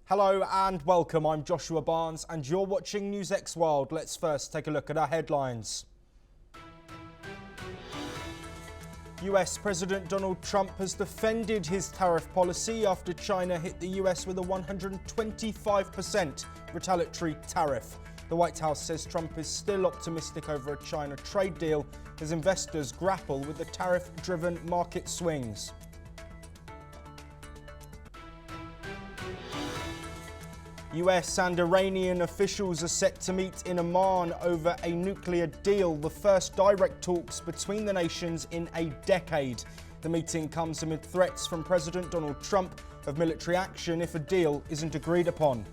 Hello and welcome, I'm Joshua Barnes and you're watching NewsX World. Let's first take a look at our headlines. US President Donald Trump has defended his tariff policy after China hit the US with a 125% retaliatory tariff. The White House says Trump is still optimistic over a China trade deal as investors grapple with the tariff-driven market swings. US and Iranian officials are set to meet in Oman over a nuclear deal, the first direct talks between the nations in a decade. The meeting comes amid threats from President Donald Trump of military action if a deal isn't agreed upon.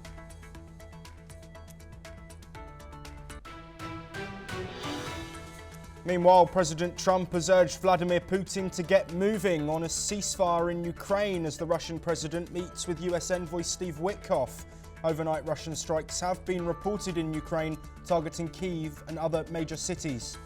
Meanwhile, President Trump has urged Vladimir Putin to get moving on a ceasefire in Ukraine as the Russian president meets with US envoy Steve Witkoff. Overnight Russian strikes have been reported in Ukraine, targeting Kyiv and other major cities.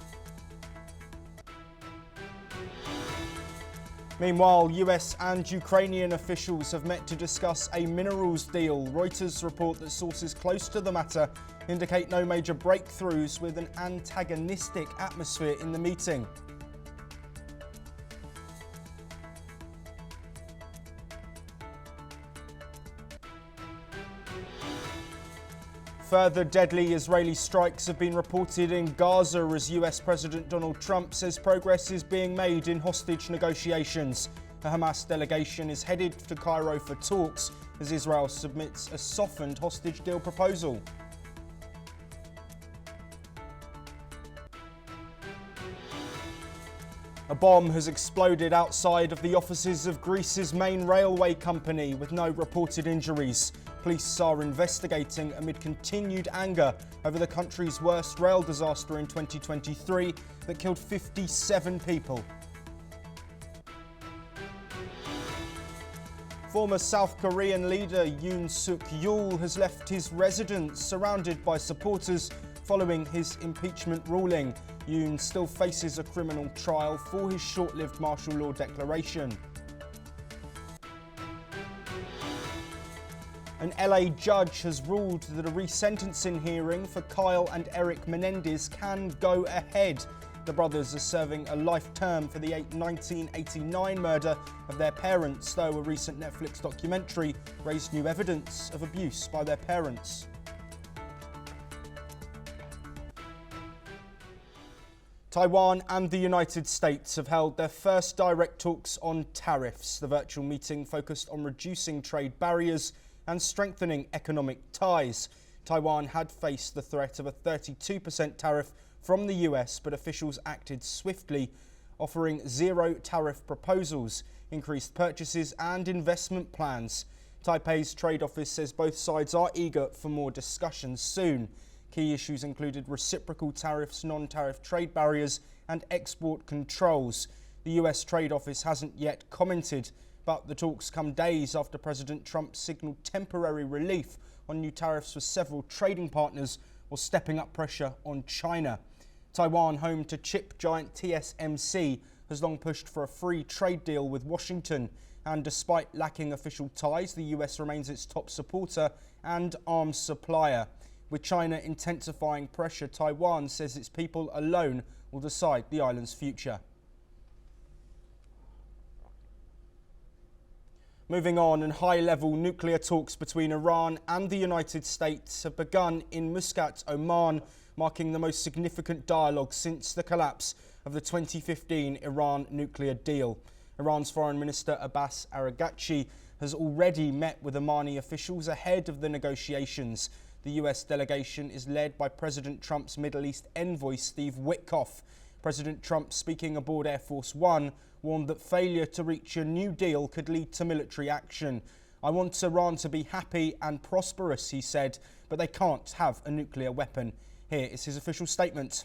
Meanwhile, US and Ukrainian officials have met to discuss a minerals deal. Reuters report that sources close to the matter indicate no major breakthroughs, with an antagonistic atmosphere in the meeting. Further deadly Israeli strikes have been reported in Gaza as US President Donald Trump says progress is being made in hostage negotiations. The Hamas delegation is headed to Cairo for talks as Israel submits a softened hostage deal proposal. A bomb has exploded outside of the offices of Greece's main railway company with no reported injuries. Police are investigating amid continued anger over the country's worst rail disaster in 2023 that killed 57 people. Former South Korean leader Yoon Suk-yeol has left his residence surrounded by supporters following his impeachment ruling. Yoon still faces a criminal trial for his short-lived martial law declaration. An LA judge has ruled that a resentencing hearing for Kyle and Eric Menendez can go ahead. The brothers are serving a life term for the 1989 murder of their parents, though a recent Netflix documentary raised new evidence of abuse by their parents. Taiwan and the United States have held their first direct talks on tariffs. The virtual meeting focused on reducing trade barriers and strengthening economic ties. Taiwan had faced the threat of a 32% tariff from the US, but officials acted swiftly, offering zero tariff proposals, increased purchases and investment plans. Taipei's trade office says both sides are eager for more discussions soon. Key issues included reciprocal tariffs, non-tariff trade barriers and export controls. The US Trade Office hasn't yet commented, but the talks come days after President Trump signalled temporary relief on new tariffs for several trading partners while stepping up pressure on China. Taiwan, home to chip giant TSMC, has long pushed for a free trade deal with Washington, and despite lacking official ties, the US remains its top supporter and arms supplier. With China intensifying pressure, Taiwan says its people alone will decide the island's future. Moving on, and high-level nuclear talks between Iran and the United States have begun in Muscat, Oman, marking the most significant dialogue since the collapse of the 2015 Iran nuclear deal. Iran's Foreign Minister Abbas Araghchi has already met with Omani officials ahead of the negotiations. The US delegation is led by President Trump's Middle East envoy Steve Witkoff. President Trump, speaking aboard Air Force One, warned that failure to reach a new deal could lead to military action. "I want Iran to be happy and prosperous," he said, "but they can't have a nuclear weapon." Here is his official statement.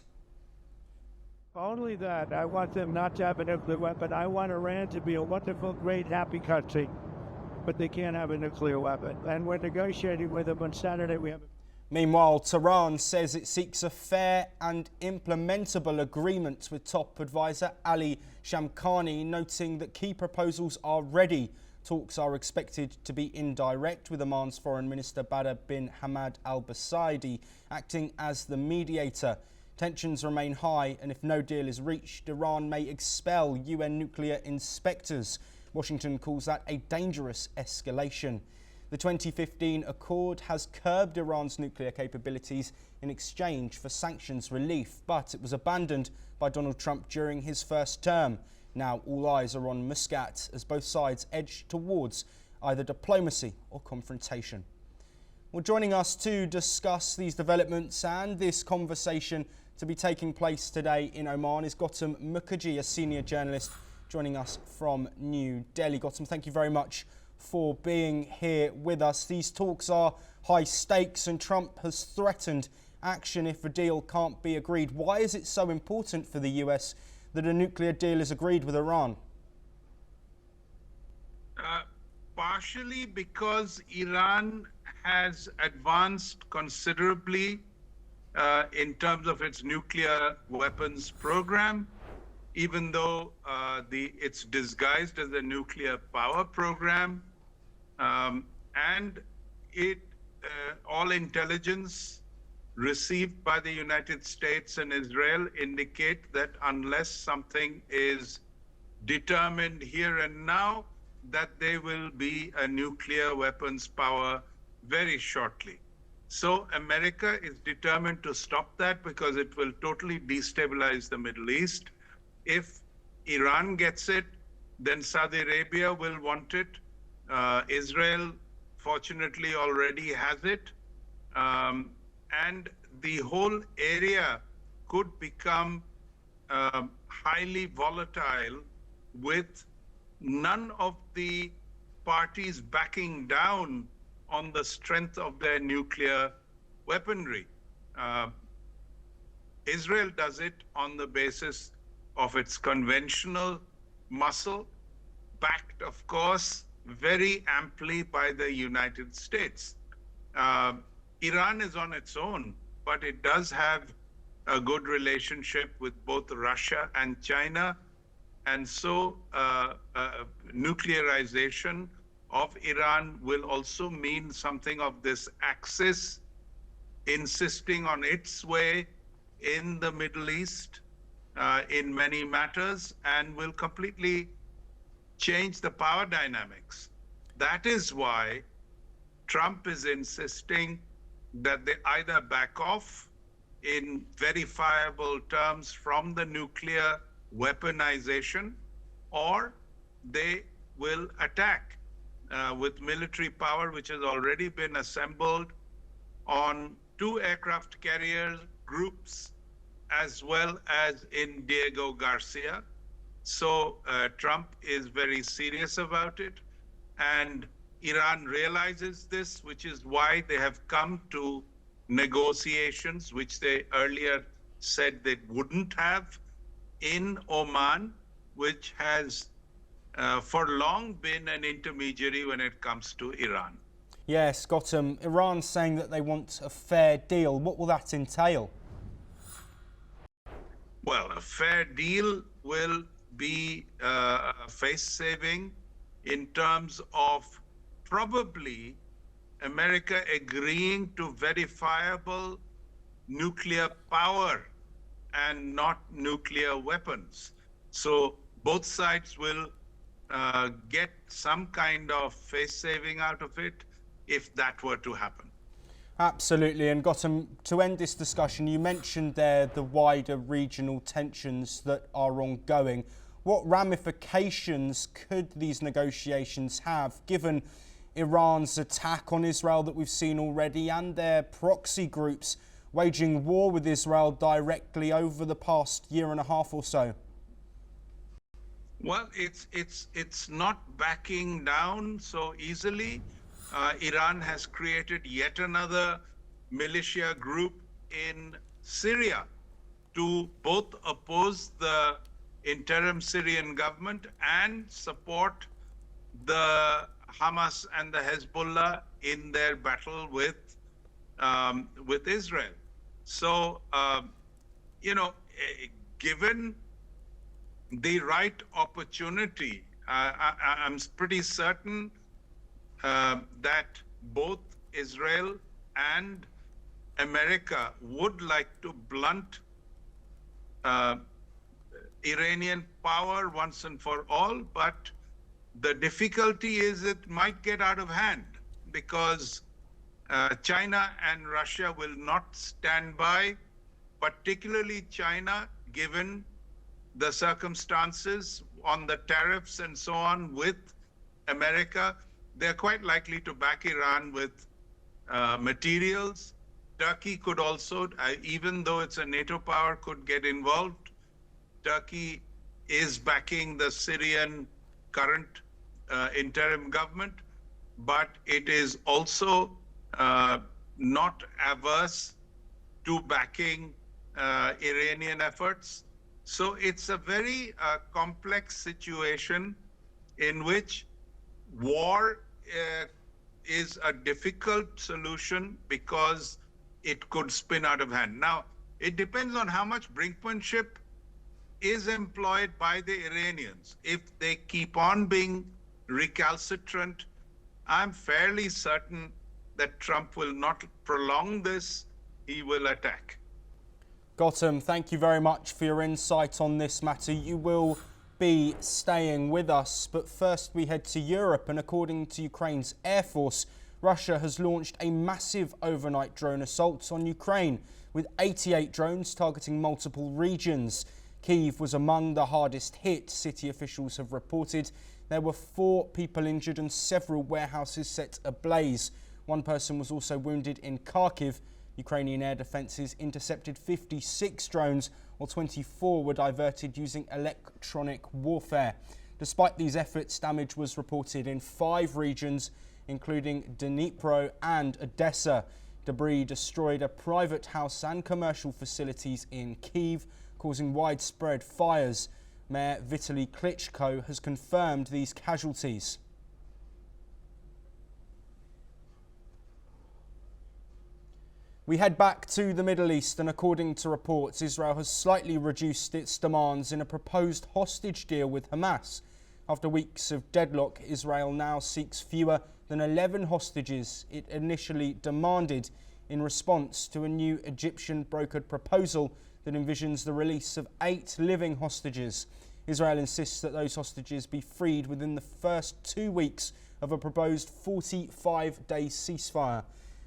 Only that. I want them not to have a nuclear weapon. I want Iran to be a wonderful, great, happy country, but they can't have a nuclear weapon. And we're negotiating with them on Saturday. Meanwhile, Tehran says it seeks a fair and implementable agreement with top advisor Ali Shamkhani, noting that key proposals are ready. Talks are expected to be indirect, with Oman's Foreign Minister Badr bin Hamad al-Busaidi acting as the mediator. Tensions remain high, and if no deal is reached, Iran may expel UN nuclear inspectors. Washington calls that a dangerous escalation. The 2015 accord has curbed Iran's nuclear capabilities in exchange for sanctions relief, but it was abandoned by Donald Trump during his first term. Now all eyes are on Muscat as both sides edge towards either diplomacy or confrontation. Well, joining us to discuss these developments and this conversation to be taking place today in Oman is Gautam Mukherjee, a senior journalist joining us from New Delhi. Gautam, thank you very much for being here with us. These talks are high stakes and Trump has threatened action if a deal can't be agreed. Why is it so important for the US that a nuclear deal is agreed with Iran? Partially because Iran has advanced considerably in terms of its nuclear weapons program, even though it's disguised as a nuclear power program. And all intelligence received by the United States and Israel indicate that unless something is determined here and now, that there will be a nuclear weapons power very shortly. So America is determined to stop that because it will totally destabilize the Middle East. If Iran gets it, then Saudi Arabia will want it. Israel, fortunately, already has it. And the whole area could become highly volatile with none of the parties backing down on the strength of their nuclear weaponry. Israel does it on the basis of its conventional muscle, backed, of course, very amply by the United States. Iran is on its own, but it does have a good relationship with both Russia and China. And so nuclearization of Iran will also mean something of this axis insisting on its way in the Middle East in many matters, and will completely change the power dynamics. That is why Trump is insisting that they either back off in verifiable terms from the nuclear weaponization, or they will attack with military power, which has already been assembled on 2 aircraft carrier groups, as well as in Diego Garcia. So Trump is very serious about it, and Iran realizes this, which is why they have come to negotiations, which they earlier said they wouldn't have, in Oman, which has for long been an intermediary when it comes to Iran. Yes, Gautam, Iran's saying that they want a fair deal. What will that entail? Well, a fair deal will be face-saving in terms of probably America agreeing to verifiable nuclear power and not nuclear weapons. So both sides will get some kind of face-saving out of it if that were to happen. Absolutely. And Gautam, to end this discussion, you mentioned there the wider regional tensions that are ongoing. What ramifications could these negotiations have, given Iran's attack on Israel that we've seen already, and their proxy groups waging war with Israel directly over the past year and a half or so? Well, it's not backing down so easily. Iran has created yet another militia group in Syria to both oppose the interim Syrian government and support the Hamas and the Hezbollah in their battle with with Israel. So, given the right opportunity, I'm pretty certain that both Israel and America would like to blunt Iranian power once and for all, but the difficulty is it might get out of hand because China and Russia will not stand by, particularly China, given the circumstances on the tariffs and so on with America. They're quite likely to back Iran with materials. Turkey could also, even though it's a NATO power, could get involved. Turkey is backing the Syrian current interim government, but it is also not averse to backing Iranian efforts. So it's a very complex situation in which war is a difficult solution because it could spin out of hand. Now, it depends on how much brinkmanship is employed by the Iranians. If they keep on being recalcitrant, I'm fairly certain that Trump will not prolong this, he will attack. Gautam, thank you very much for your insight on this matter. You will be staying with us, but first we head to Europe, and according to Ukraine's Air Force, Russia has launched a massive overnight drone assault on Ukraine, with 88 drones targeting multiple regions. Kyiv was among the hardest hit, city officials have reported. There were 4 people injured and several warehouses set ablaze. One person was also wounded in Kharkiv. Ukrainian air defences intercepted 56 drones, while 24 were diverted using electronic warfare. Despite these efforts, damage was reported in 5 regions, including Dnipro and Odessa. Debris destroyed a private house and commercial facilities in Kyiv, causing widespread fires. Mayor Vitaly Klitschko has confirmed these casualties. We head back to the Middle East, and according to reports, Israel has slightly reduced its demands in a proposed hostage deal with Hamas. After weeks of deadlock, Israel now seeks fewer than 11 hostages it initially demanded in response to a new Egyptian brokered proposal that envisions the release of 8 living hostages. Israel insists that those hostages be freed within the first 2 weeks of a proposed 45-day ceasefire.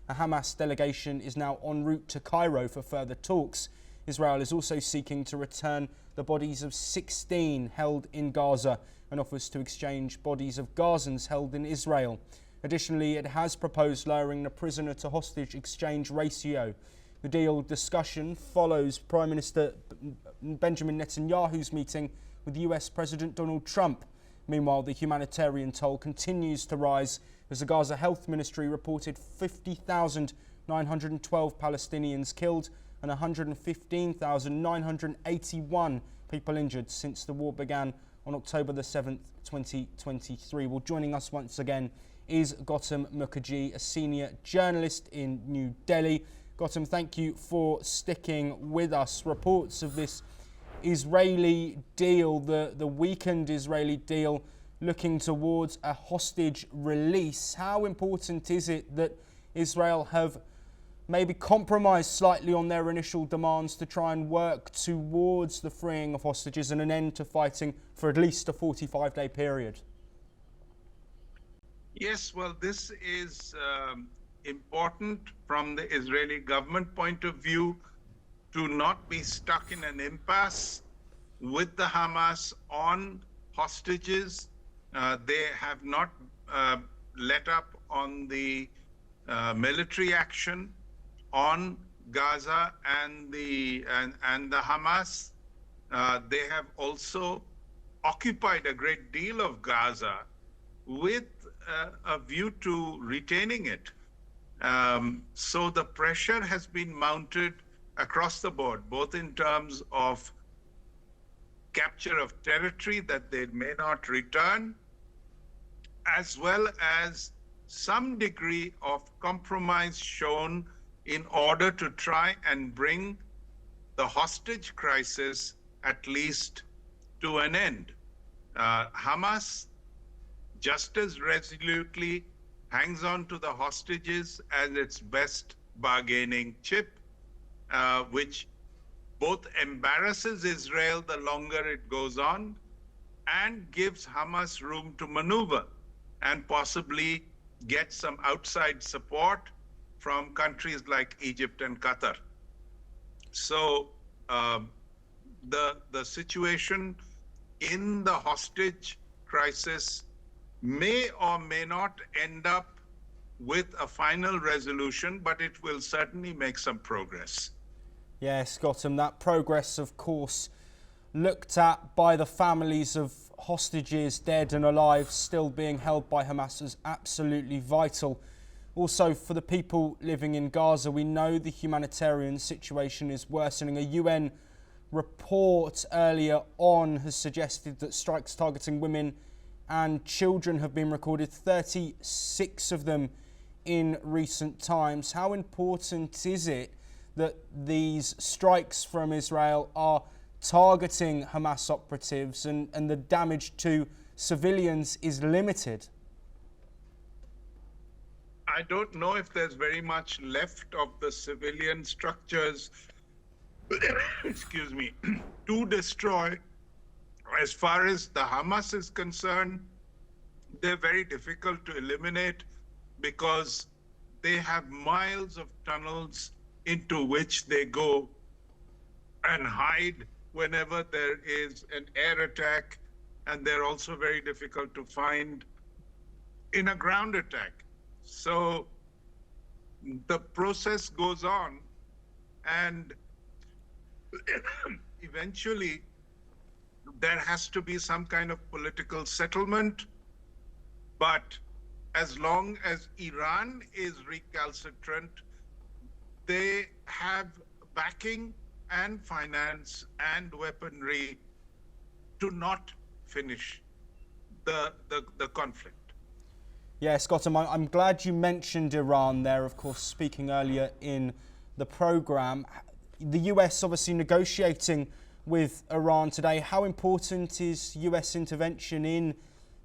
A Hamas delegation is now en route to Cairo for further talks. Israel is also seeking to return the bodies of 16 held in Gaza and offers to exchange bodies of Gazans held in Israel. Additionally, it has proposed lowering the prisoner to hostage exchange ratio. The deal discussion follows Prime Minister Benjamin Netanyahu's meeting with US President Donald Trump. Meanwhile, the humanitarian toll continues to rise as the Gaza Health Ministry reported 50,912 Palestinians killed and 115,981 people injured since the war began on October the 7th, 2023. Well, joining us once again is Gautam Mukherjee, a senior journalist in New Delhi. Gautam, thank you for sticking with us. Reports of this Israeli deal, the weakened Israeli deal, looking towards a hostage release. How important is it that Israel have maybe compromised slightly on their initial demands to try and work towards the freeing of hostages and an end to fighting for at least a 45-day period? Yes, well, this is important from the Israeli government point of view to not be stuck in an impasse with the Hamas on hostages. They have not let up on the military action on Gaza and the Hamas. They have also occupied a great deal of Gaza with a view to retaining it. So the pressure has been mounted across the board, both in terms of capture of territory that they may not return, as well as some degree of compromise shown in order to try and bring the hostage crisis at least to an end. Hamas just as resolutely hangs on to the hostages as its best bargaining chip, which both embarrasses Israel the longer it goes on and gives Hamas room to maneuver and possibly get some outside support from countries like Egypt and Qatar. So the situation in the hostage crisis may or may not end up with a final resolution, but it will certainly make some progress. Yes, Gautam, that progress, of course, looked at by the families of hostages, dead and alive, still being held by Hamas, as absolutely vital. Also, for the people living in Gaza, we know the humanitarian situation is worsening. A UN report earlier on has suggested that strikes targeting women and children have been recorded, 36 of them in recent times. How important is it that these strikes from Israel are targeting Hamas operatives and the damage to civilians is limited? I don't know if there's very much left of the civilian structures, excuse me, to destroy. As far as the Hamas is concerned, they're very difficult to eliminate because they have miles of tunnels into which they go and hide whenever there is an air attack, and they're also very difficult to find in a ground attack. So the process goes on, and eventually there has to be some kind of political settlement. But as long as Iran is recalcitrant, they have backing and finance and weaponry to not finish the conflict. Yes, Gautam, I'm glad you mentioned Iran there, of course, speaking earlier in the programme. The US obviously negotiating with Iran today. How important is US intervention in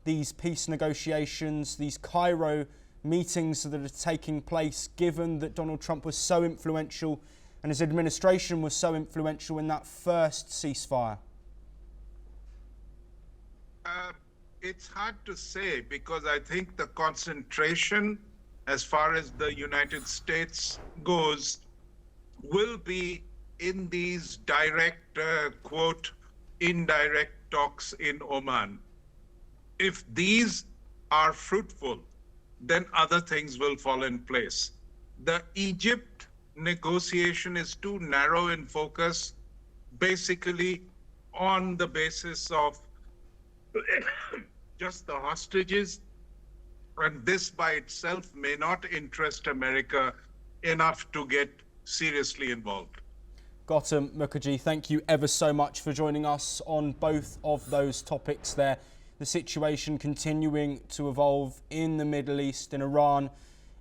these peace negotiations, these Cairo meetings that are taking place, given that Donald Trump was so influential and his administration was so influential in that first ceasefire? It's hard to say, because I think the concentration, as far as the United States goes, will be in these direct, quote, indirect talks in Oman. If these are fruitful, then other things will fall in place. The Egypt negotiation is too narrow in focus, basically on the basis of just the hostages, and this by itself may not interest America enough to get seriously involved. Gautam Mukherjee, thank you ever so much for joining us on both of those topics there. The situation continuing to evolve in the Middle East, in Iran,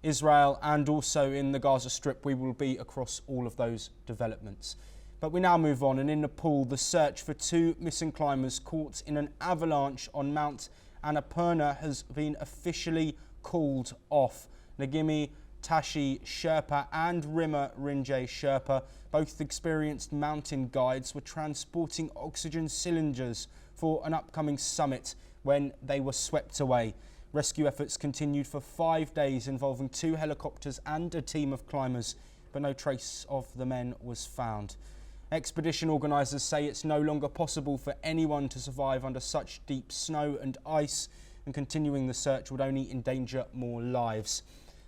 Israel, and also in the Gaza Strip. We will be across all of those developments. But we now move on, and in Nepal, the search for two missing climbers caught in an avalanche on Mount Annapurna has been officially called off. Nagimi Tashi Sherpa and Rima Rinjay Sherpa, both experienced mountain guides, were transporting oxygen cylinders for an upcoming summit when they were swept away. Rescue efforts continued for 5 days, involving 2 helicopters and a team of climbers, but no trace of the men was found. Expedition organisers say it's no longer possible for anyone to survive under such deep snow and ice, and continuing the search would only endanger more lives.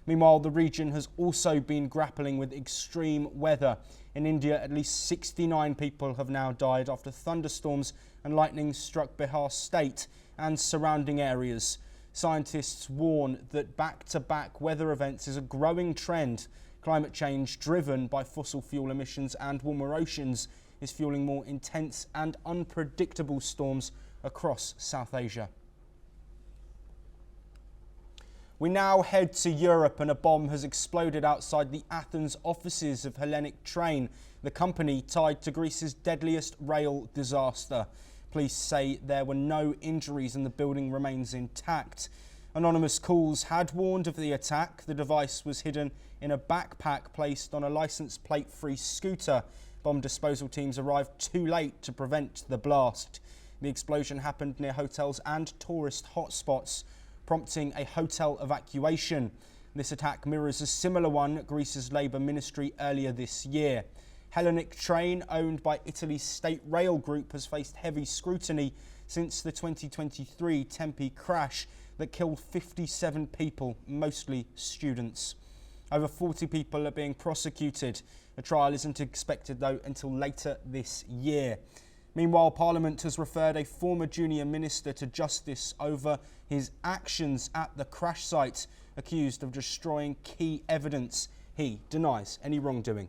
Meanwhile, the region has also been grappling with extreme weather. In India, at least 69 people have now died after thunderstorms and lightning struck Bihar state and surrounding areas. Scientists warn that back-to-back weather events is a growing trend. Climate change, driven by fossil fuel emissions and warmer oceans, is fueling more intense and unpredictable storms across South Asia. We now head to Europe, and a bomb has exploded outside the Athens offices of Hellenic Train, the company tied to Greece's deadliest rail disaster. Police say there were no injuries and the building remains intact. Anonymous calls had warned of the attack. The device was hidden in a backpack placed on a licence plate-free scooter. Bomb disposal teams arrived too late to prevent the blast. The explosion happened near hotels and tourist hotspots, prompting a hotel evacuation. This attack mirrors a similar one at Greece's Labour Ministry earlier this year. Hellenic Train, owned by Italy's state rail group, has faced heavy scrutiny since the 2023 Tempe crash that killed 57 people, mostly students. Over 40 people are being prosecuted. A trial isn't expected, though, until later this year. Meanwhile, Parliament has referred a former junior minister to justice over his actions at the crash site, accused of destroying key evidence. He denies any wrongdoing.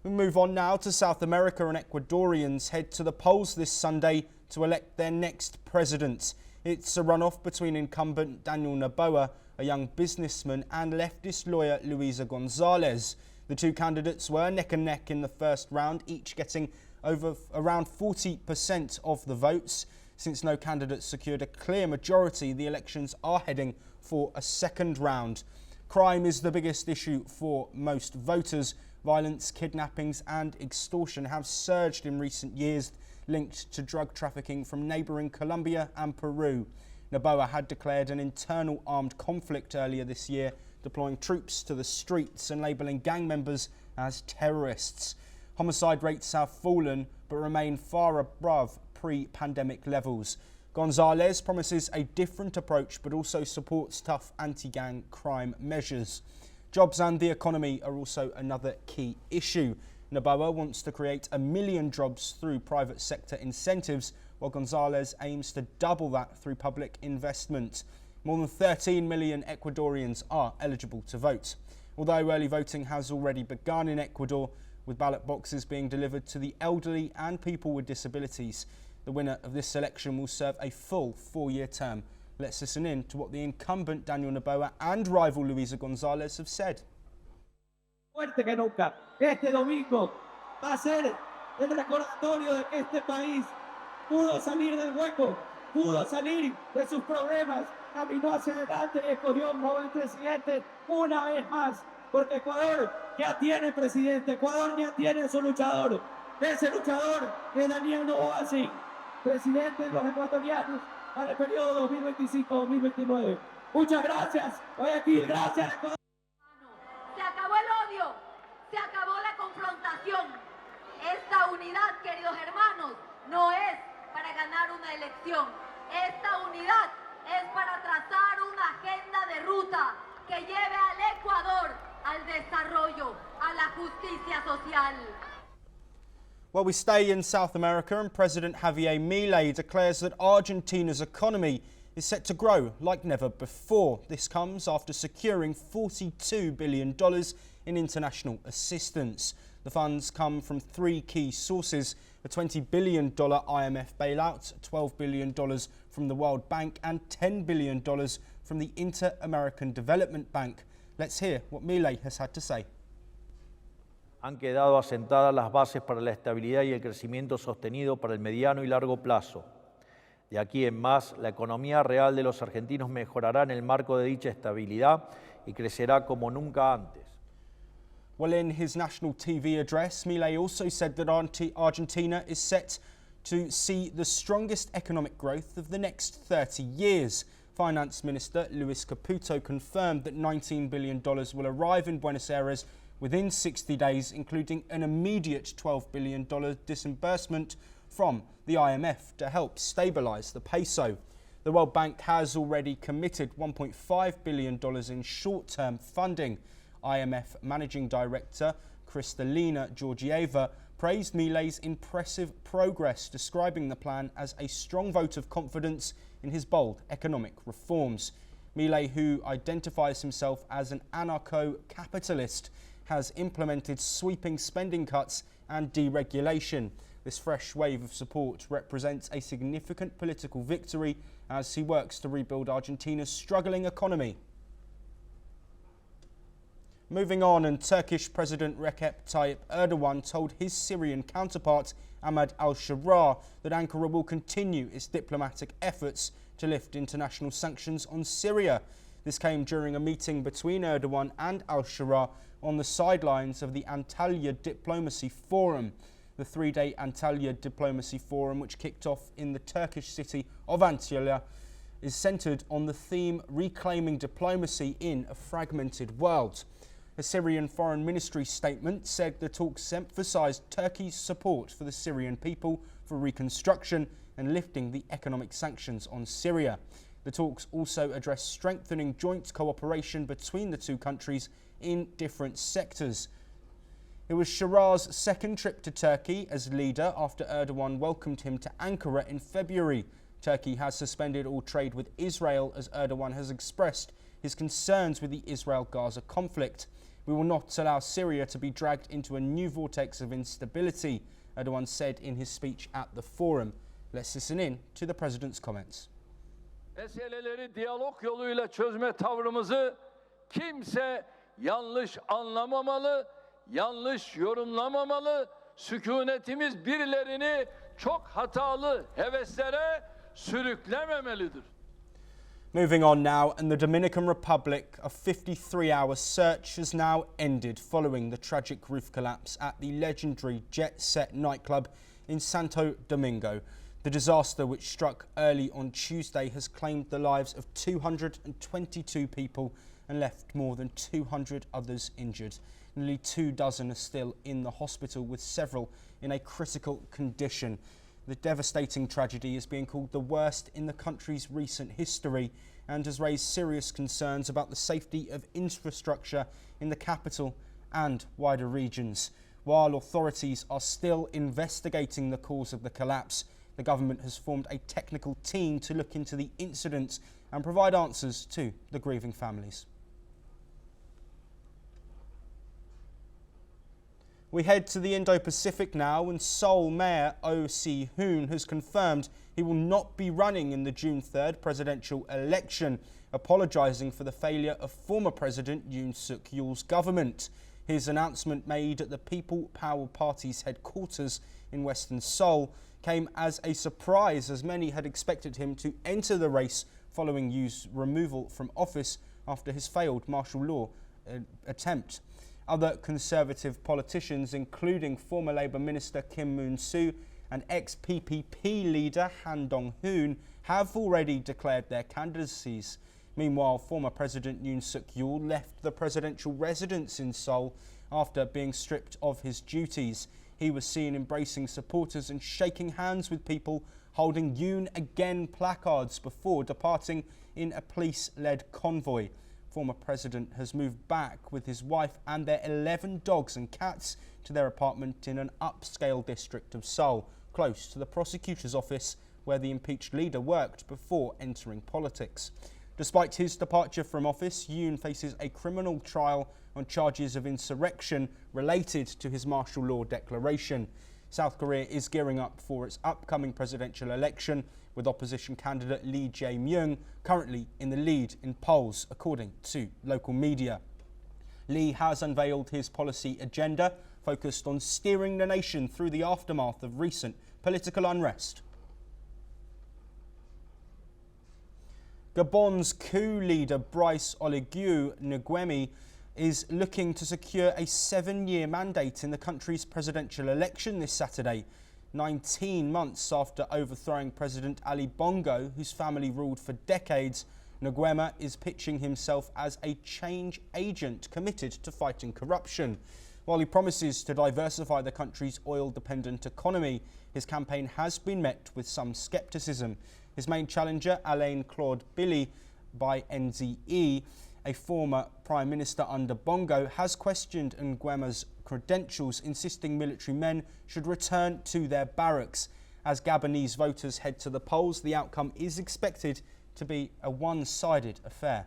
We move on now to South America, and Ecuadorians head to the polls this Sunday to elect their next president. It's a runoff between incumbent Daniel Noboa, a young businessman, and leftist lawyer Luisa Gonzalez. The two candidates were neck and neck in the first round, each getting over around 40% of the votes. Since no candidate secured a clear majority, the elections are heading for a second round. Crime is the biggest issue for most voters. Violence, kidnappings and extortion have surged in recent years, linked to drug trafficking from neighbouring Colombia and Peru. Noboa had declared an internal armed conflict earlier this year, deploying troops to the streets and labelling gang members as terrorists. Homicide rates have fallen but remain far above pre-pandemic levels. Gonzalez promises a different approach but also supports tough anti-gang crime measures. Jobs and the economy are also another key issue. Noboa wants to create 1 million jobs through private sector incentives, while Gonzalez aims to double that through public investment. More than 13 million Ecuadorians are eligible to vote. Although early voting has already begun in Ecuador, with ballot boxes being delivered to the elderly and people with disabilities, the winner of this election will serve a full 4-year term. Let's listen in to what the incumbent Daniel Noboa and rival Luisa Gonzalez have said. Fuerte que nunca. Este domingo va a ser el recordatorio de que este país pudo salir del hueco, pudo salir de sus problemas, caminó hacia adelante y escogió un joven presidente una vez más, porque Ecuador ya tiene presidente, Ecuador ya tiene su luchador. Ese luchador es Daniel Noboa, sí, presidente de los ecuatorianos para el periodo 2025-2029. Muchas gracias. Hoy aquí, gracias. Se acabó el odio, se acabó la confrontación. Esta unidad, queridos hermanos, no es para ganar una elección. Esta unidad es para trazar una agenda de ruta que lleve al Ecuador al desarrollo, a la justicia social. Well, we stay in South America, and President Javier Milei declares that Argentina's economy is set to grow like never before. This comes after securing $42 billion in international assistance. The funds come from 3 key sources: a $20 billion IMF bailout, $12 billion from the World Bank and $10 billion from the Inter-American Development Bank. Let's hear what Milei has had to say. Han quedado asentadas las bases para la estabilidad y el crecimiento sostenido para el mediano y largo plazo. De aquí en más, la economía real de los argentinos mejorará en el marco de dicha estabilidad y crecerá como nunca antes. Well, in his national TV address, Milei also said that Argentina is set to see the strongest economic growth of the next 30 years. Finance Minister Luis Caputo confirmed that $19 billion will arrive in Buenos Aires within 60 days, including an immediate $12 billion disbursement from the IMF to help stabilise the peso. The World Bank has already committed $1.5 billion in short-term funding. IMF Managing Director Kristalina Georgieva praised Milei's impressive progress, describing the plan as a strong vote of confidence in his bold economic reforms. Milei, who identifies himself as an anarcho-capitalist, has implemented sweeping spending cuts and deregulation. This fresh wave of support represents a significant political victory as he works to rebuild Argentina's struggling economy. Moving on, and Turkish President Recep Tayyip Erdogan told his Syrian counterpart Ahmed al-Sharaa that Ankara will continue its diplomatic efforts to lift international sanctions on Syria. This came during a meeting between Erdogan and al-Sharaa on the sidelines of the Antalya Diplomacy Forum. The three-day Antalya Diplomacy Forum, which kicked off in the Turkish city of Antalya, is centred on the theme Reclaiming Diplomacy in a Fragmented World. A Syrian Foreign Ministry statement said the talks emphasised Turkey's support for the Syrian people for reconstruction and lifting the economic sanctions on Syria. The talks also addressed strengthening joint cooperation between the two countries in different sectors. It was Sharaa's second trip to Turkey as leader after Erdogan welcomed him to Ankara in February. Turkey has suspended all trade with Israel as Erdogan has expressed his concerns with the Israel-Gaza conflict. We will not allow Syria to be dragged into a new vortex of instability, Erdogan said in his speech at the forum. Let's listen in to the president's comments. Meseleleri diyalog yoluyla çözme tavrımızı kimse yanlış anlamamalı, yanlış yorumlamamalı. Sükunetimiz birilerini çok hatalı heveslere sürüklememelidir. Moving on now, and the Dominican Republic, a 53-hour search has now ended following the tragic roof collapse at the legendary Jet Set nightclub in Santo Domingo. The disaster, which struck early on Tuesday, has claimed the lives of 222 people and left more than 200 others injured. Nearly 24 are still in the hospital, with several in a critical condition. The devastating tragedy is being called the worst in the country's recent history and has raised serious concerns about the safety of infrastructure in the capital and wider regions. While authorities are still investigating the cause of the collapse, the government has formed a technical team to look into the incident and provide answers to the grieving families. We head to the Indo-Pacific now, and Seoul Mayor Oh Si-hoon has confirmed he will not be running in the June 3rd presidential election, apologising for the failure of former President Yoon Suk-yeol's government. His announcement, made at the People Power Party's headquarters in Western Seoul, came as a surprise, as many had expected him to enter the race following Yoon's removal from office after his failed martial law attempt. Other Conservative politicians, including former Labour Minister Kim Moon-soo and ex-PPP leader Han Dong-hoon, have already declared their candidacies. Meanwhile, former President Yoon Suk-yeol left the presidential residence in Seoul after being stripped of his duties. He was seen embracing supporters and shaking hands with people holding Yoon Again placards before departing in a police-led convoy. Former president has moved back with his wife and their 11 dogs and cats to their apartment in an upscale district of Seoul, close to the prosecutor's office where the impeached leader worked before entering politics. Despite his departure from office, Yoon faces a criminal trial on charges of insurrection related to his martial law declaration. South Korea is gearing up for its upcoming presidential election, with opposition candidate Lee Jae-myung currently in the lead in polls, according to local media. Lee has unveiled his policy agenda, focused on steering the nation through the aftermath of recent political unrest. Gabon's coup leader Brice Oligui Nguema is looking to secure a 7-year mandate in the country's presidential election this Saturday, 19 months after overthrowing President Ali Bongo, whose family ruled for decades. Nguema is pitching himself as a change agent committed to fighting corruption. While he promises to diversify the country's oil-dependent economy, his campaign has been met with some scepticism. His main challenger, Alain Claude Billy by NZE, a former Prime Minister under Bongo, has questioned Nguema's credentials, insisting military men should return to their barracks. As Gabonese voters head to the polls, the outcome is expected to be a one-sided affair.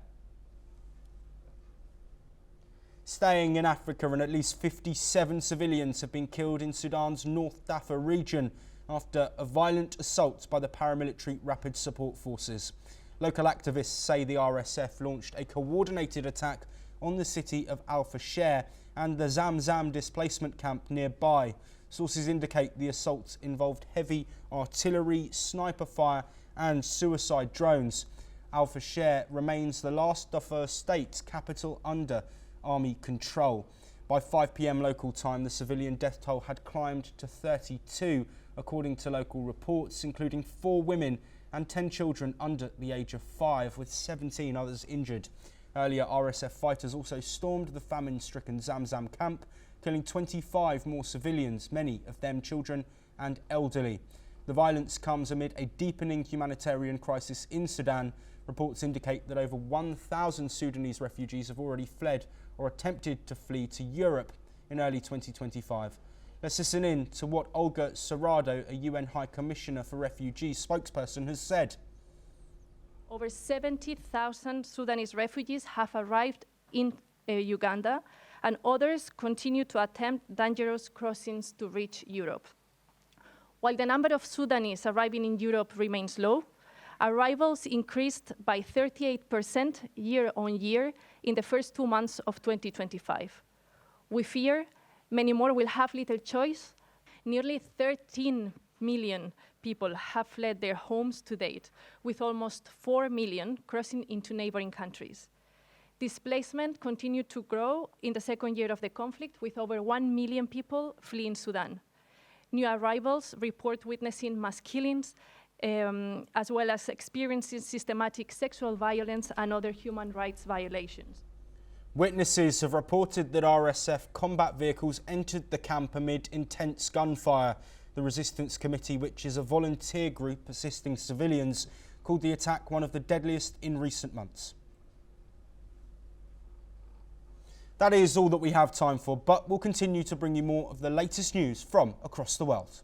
Staying in Africa, and at least 57 civilians have been killed in Sudan's North Darfur region after a violent assault by the paramilitary Rapid Support Forces. Local activists say the RSF launched a coordinated attack on the city of Al Fasher and the Zamzam displacement camp nearby. Sources indicate the assaults involved heavy artillery, sniper fire and suicide drones. Al Fasher remains the last Darfur state capital under army control. By 5 p.m. local time, the civilian death toll had climbed to 32, according to local reports, including 4 women and 10 children under the age of 5, with 17 others injured. Earlier, RSF fighters also stormed the famine-stricken Zamzam camp, killing 25 more civilians, many of them children and elderly. The violence comes amid a deepening humanitarian crisis in Sudan. Reports indicate that over 1,000 Sudanese refugees have already fled or attempted to flee to Europe in early 2025. Let's listen in to what Olga Serrado, a UN High Commissioner for Refugees spokesperson, has said. Over 70,000 Sudanese refugees have arrived in Uganda, and others continue to attempt dangerous crossings to reach Europe. While the number of Sudanese arriving in Europe remains low, arrivals increased by 38% year on year in the first 2 months of 2025. We fear many more will have little choice. Nearly 13 million people have fled their homes to date, with almost 4 million crossing into neighboring countries. Displacement continued to grow in the second year of the conflict, with over 1 million people fleeing Sudan. New arrivals report witnessing mass killings, as well as experiencing systematic sexual violence and other human rights violations. Witnesses have reported that RSF combat vehicles entered the camp amid intense gunfire. The Resistance Committee, which is a volunteer group assisting civilians, called the attack one of the deadliest in recent months. That is all that we have time for, but we'll continue to bring you more of the latest news from across the world.